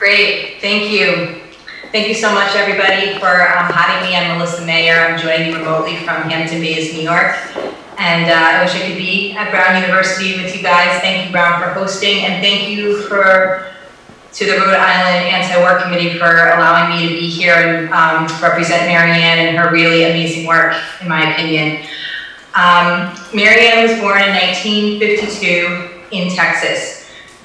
Great, thank you. Thank you so much, everybody, for having me. I'm Melissa Mayer. I'm joining you remotely from Hampton Bays, New York. And I wish I could be at Brown University with you guys. Thank you, Brown, for hosting. And thank you to the Rhode Island Anti-War Committee for allowing me to be here and represent Marianne and her really amazing work, in my opinion. Marianne was born in 1952 in Texas.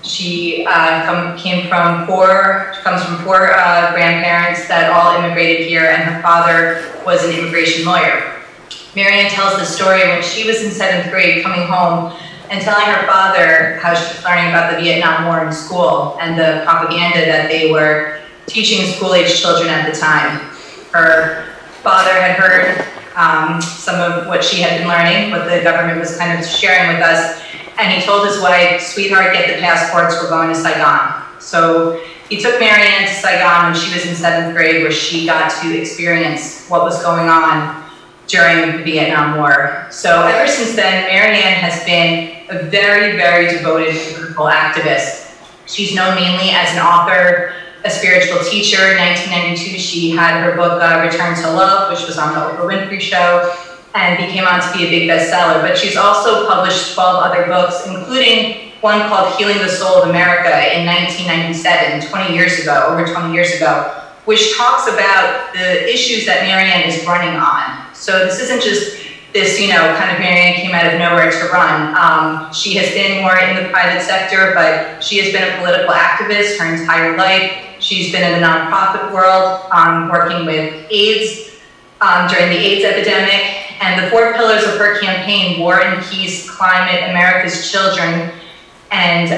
She comes from four grandparents that all immigrated here, and her father was an immigration lawyer. Marianne tells the story when she was in 7th grade, coming home and telling her father how she was learning about the Vietnam War in school and the propaganda that they were teaching school-age children at the time. Her father had heard some of what she had been learning, what the government was kind of sharing with us, and he told his wife, "Sweetheart, get the passports, we're going to Saigon." So he took Marianne to Saigon when she was in 7th grade, where she got to experience what was going on during the Vietnam War. So ever since then, Marianne has been a very, very devoted political activist. She's known mainly as an author, a spiritual teacher. In 1992, she had her book, Return to Love, which was on the Oprah Winfrey Show, and became on to be a big bestseller. But she's also published 12 other books, including one called Healing the Soul of America in 1997, 20 years ago, over 20 years ago, which talks about the issues that Marianne is running on. So this isn't just this, kind of Marianne came out of nowhere to run. She has been more in the private sector, but she has been a political activist her entire life. She's been in the nonprofit world, working with AIDS during the AIDS epidemic. And the 4 pillars of her campaign, war and peace, climate, America's children, and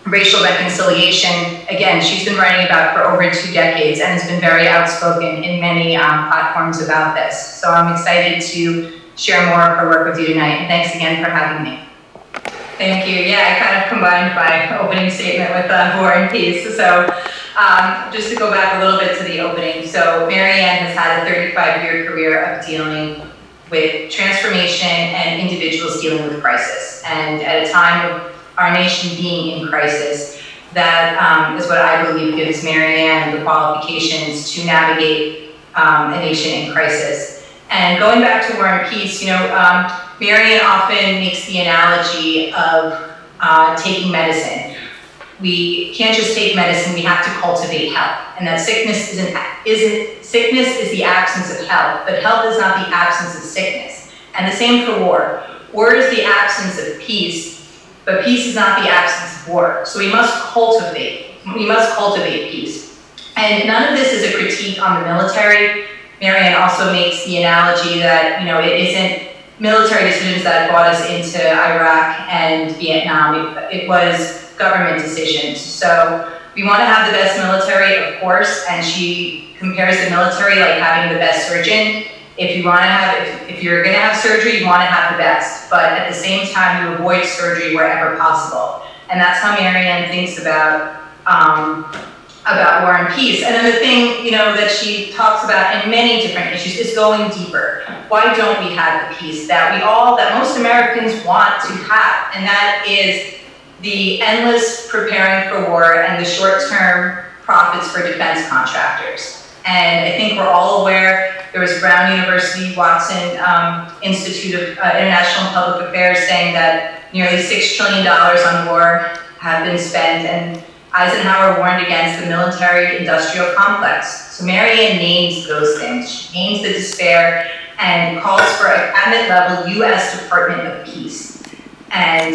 racial reconciliation, again, she's been writing about for over 2 decades and has been very outspoken in many platforms about this. So I'm excited to share more of her work with you tonight. And thanks again for having me. Thank you. Yeah, I kind of combined my opening statement with war and peace. So just to go back a little bit to the opening. So Marianne has had a 35-year career of dealing with transformation and individuals dealing with crisis. And at a time of our nation being in crisis, that is what I believe gives Marianne the qualifications to navigate a nation in crisis. And going back to war and peace, Marianne often makes the analogy of taking medicine. We can't just take medicine, we have to cultivate health. And that sickness sickness is the absence of health, but health is not the absence of sickness. And the same for war. War is the absence of peace, but peace is not the absence of war. So we must cultivate peace. And none of this is a critique on the military. Marianne also makes the analogy that, it isn't military decisions that brought us into Iraq and Vietnam. It was government decisions. So we want to have the best military, of course, and she compares the military like having the best surgeon. If you're going to have surgery, you want to have the best, but at the same time, you avoid surgery wherever possible. And that's how Marianne thinks about war and peace. And then the thing, that she talks about in many different issues is going deeper. Why don't we have the peace that most Americans want to have? And that is the endless preparing for war and the short-term profits for defense contractors. And I think we're all aware, there was Brown University, Watson Institute of International and Public Affairs saying that nearly $6 trillion on war have been spent, and Eisenhower warned against the military-industrial complex. So Marianne names those things. She names the despair and calls for a cabinet-level U.S. Department of Peace. And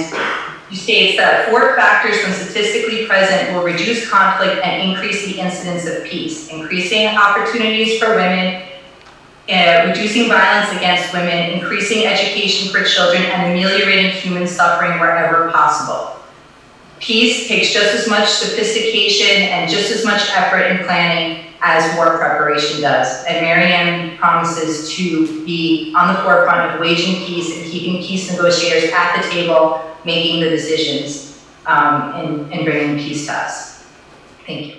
she states that 4 factors when statistically present will reduce conflict and increase the incidence of peace: increasing opportunities for women, reducing violence against women, increasing education for children, and ameliorating human suffering wherever possible. Peace takes just as much sophistication and just as much effort in planning as war preparation does. And Marianne promises to be on the forefront of waging peace and keeping peace negotiators at the table, making the decisions and bringing peace to us. Thank you.